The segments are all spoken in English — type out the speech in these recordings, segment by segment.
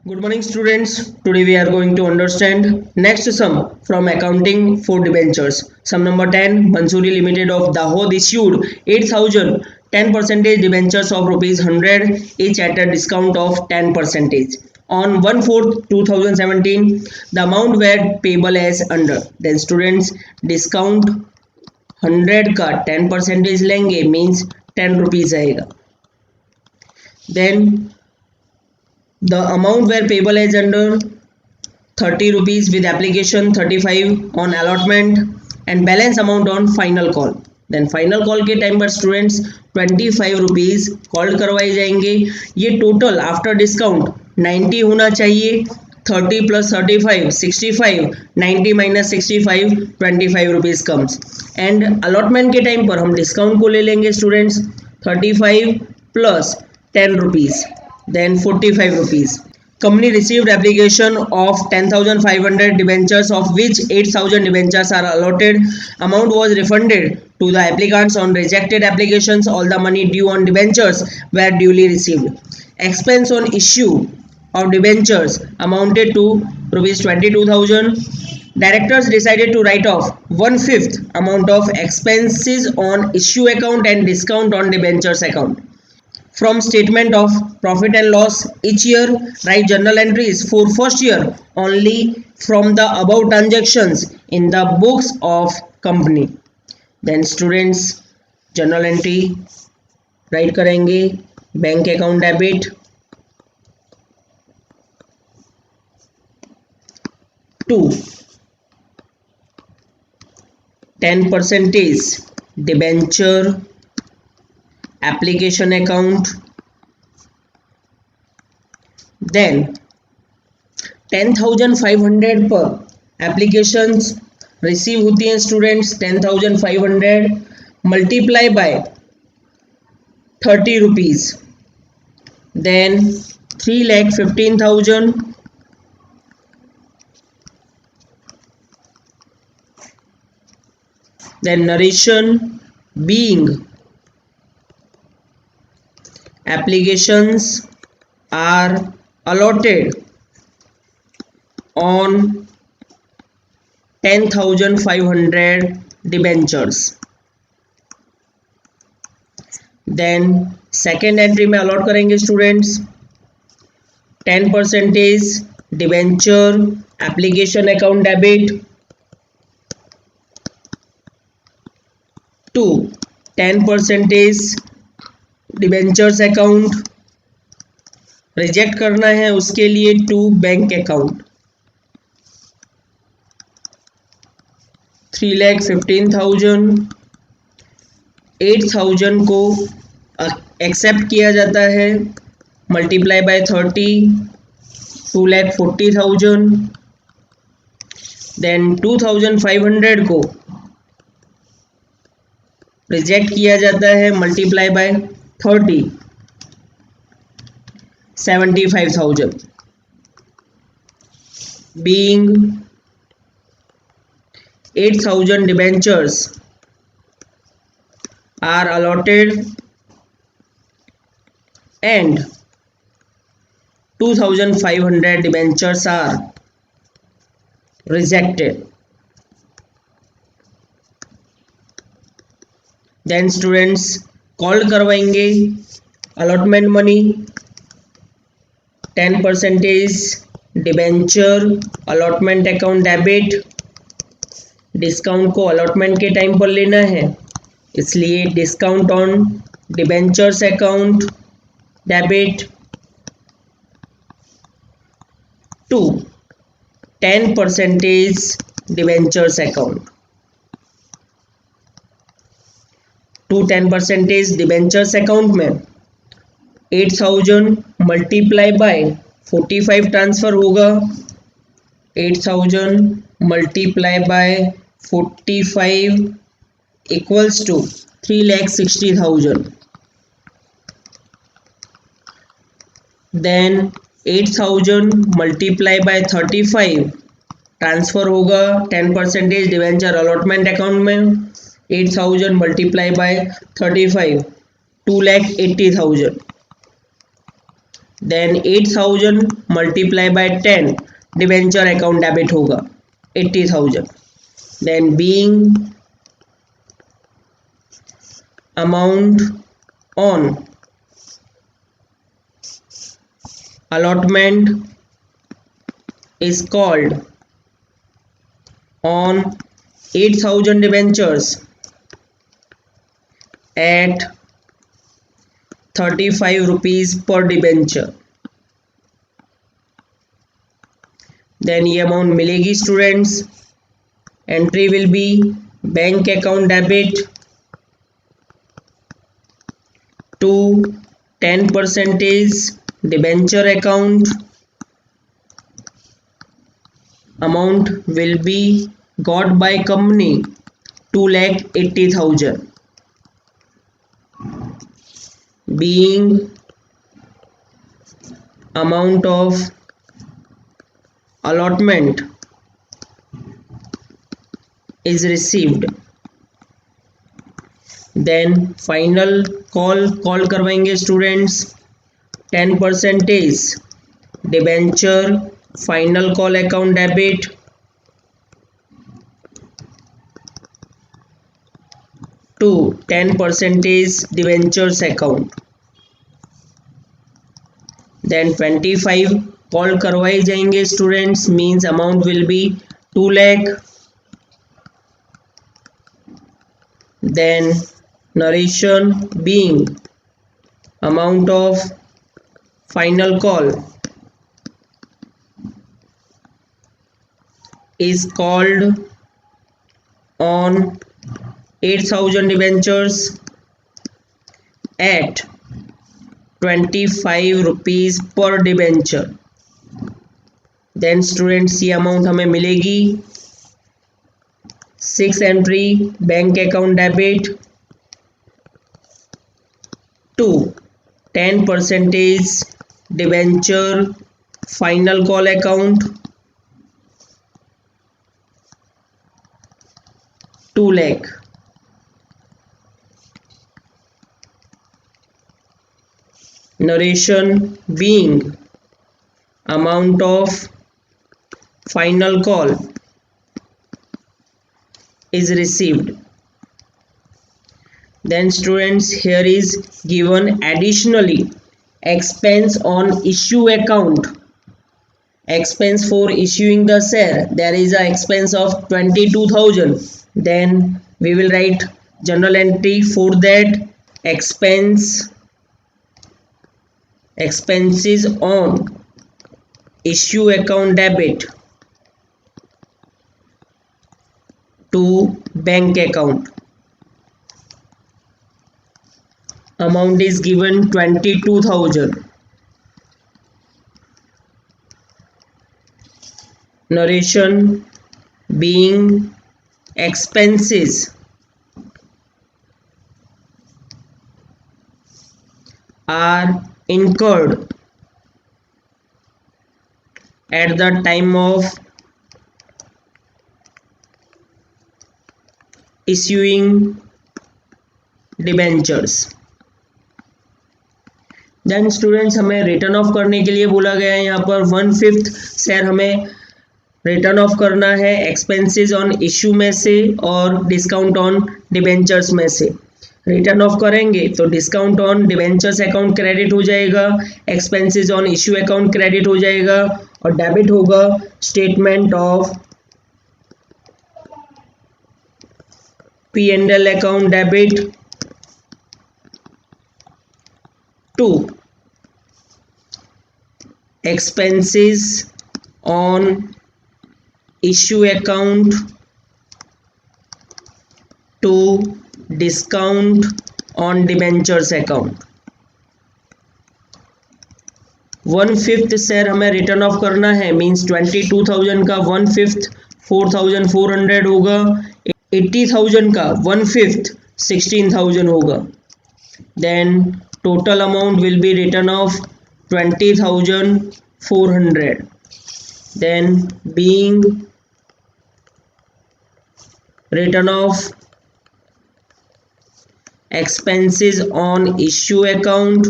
Good morning, students. Today we are going to understand next sum from accounting for debentures. Sum number 10. Mansoori Limited of Dahod issued 8,000 10% debentures of rupees 100 each at a discount of 10%. On 1/4 2017, the amount were payable as under. Then students, discount 100 का 10% लेंगे means 10 rupees आएगा. Then the amount were payable as under 30 rupees with application, 35 on allotment and balance amount on final call. Then final call के time पर students 25 rupees call करवाए जाएंगे. ये total after discount 90 होना चाहिए. 30 plus 35 65, 90 minus 65 25 rupees comes. And allotment के time पर हम डिस्काउंट को ले लेंगे students. 35 plus 10 rupees, then 45 rupees. Company received application of 10,500 debentures, of which 8,000 debentures are allotted. Amount was refunded to the applicants on rejected applications. All the money due on debentures were duly received. Expense on issue of debentures amounted to rupees 22,000. Directors decided to write off 1/5 amount of expenses on issue account and discount on debentures account. From statement of profit and loss each year, write journal entries for first year only from the above transactions in the books of company. Then students, journal entry write करेंगे. Bank account debit to 10% debenture application account. Then 10,500 पर applications receive होती हैं students. 10,500 multiply by 30 rupees. then 3,15,000 then narration being applications are allotted on 10,500 debentures. then second entry में allot करेंगे students. 10% debenture application account debit to 10% debentures account. Reject करना है उसके लिए to bank account. 3,15,000 8,000 को accept किया जाता है. Multiply by 30 2,40,000. देन 2,500 को रिजेक्ट किया जाता है. Multiply by 30 75,000. being 8,000 debentures are allotted and 2,500 debentures are rejected. then students, call करवाएंगे. Allotment money 10% debenture allotment account debit. Discount को अलॉटमेंट के टाइम पर लेना है इसलिए discount on debentures account debit to 10% debentures account. To 10% debentures account में 8,000 multiply by 45 transfer होगा. 8,000 multiply by 45 equals to 3,60,000. Then 8,000 multiply by 35 transfer होगा 10% debenture allotment account में. 8,000 multiply by 35 2,80,000. Then 8000 multiply bye 10 debenture account debit होगा 80,000. Then being amount on allotment is called on 8000 debentures at 35 rupees per debenture. then ये amount मिलेगी students. Entry will be bank account debit to 10% debenture account. amount will be got by company 2,80,000. being amount of allotment is received. then final call करवाएंगे students. 10% debenture final call account debit to 10% debentures account. Then 25 call करवाए जाएंगे students. Means amount will be 2 lakh. Then narration being amount of final call is called on 8000 debentures at 25 rupees per debenture. then students ये amount हमें मिलेगी. 6 entry bank account debit to 10% debenture final call account 2 lakh. narration being amount of final call is received. then students here is given additionally expense on issue account. expense for issuing the share, there is a expense of 22,000. then we will write journal entry for that. expenses on issue account debit to bank account. amount is given 22,000. narration being expenses are incurred at the time of issuing debentures. Then students हमें return of करने के लिए बोला गया है. यहाँ पर 1/5 share हमें रिटर्न ऑफ करना है एक्सपेंसेस ऑन इशू में से और डिस्काउंट ऑन डिबेंचर्स में से. रिटर्न ऑफ करेंगे तो discount on debentures account credit हो जाएगा, expenses on issue account credit हो जाएगा और डेबिट होगा statement of P&L account debit to expenses on issue account to discount on debentures account. 1/5 share हमें रिटर्न ऑफ करना है. मींस 22,000 का 1/5 4,400 होगा. 80,000 का 1/5 16,000 होगा. Then total amount will be written of 20,400. then being written off expenses on issue account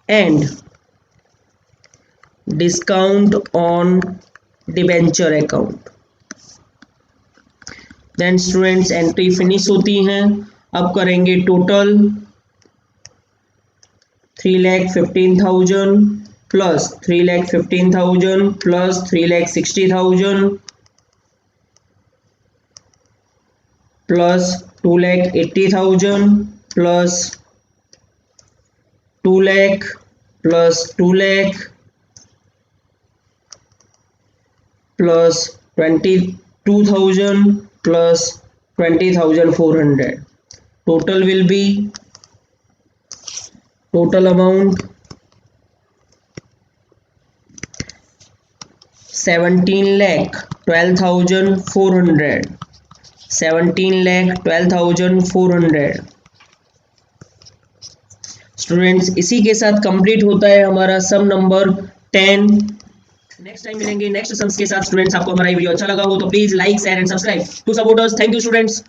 and discount on debenture account. Then students entry finish होती हैं। अब करेंगे total 3,15,000 plus 3,15,000 plus 3,60,000 plus 2,80,000 plus 2 lakh plus 2 lakh plus 22,000 plus 20,400. Total will be total amount 17,12,400. 17,12,400 students. इसी के साथ complete होता है हमारा सम नंबर 10। नेक्स्ट टाइम मिलेंगे नेक्स्ट सम्स के साथ। स्टूडेंट्स आपको हमारा वीडियो अच्छा लगा हो तो please like share and subscribe to support us. Thank you students.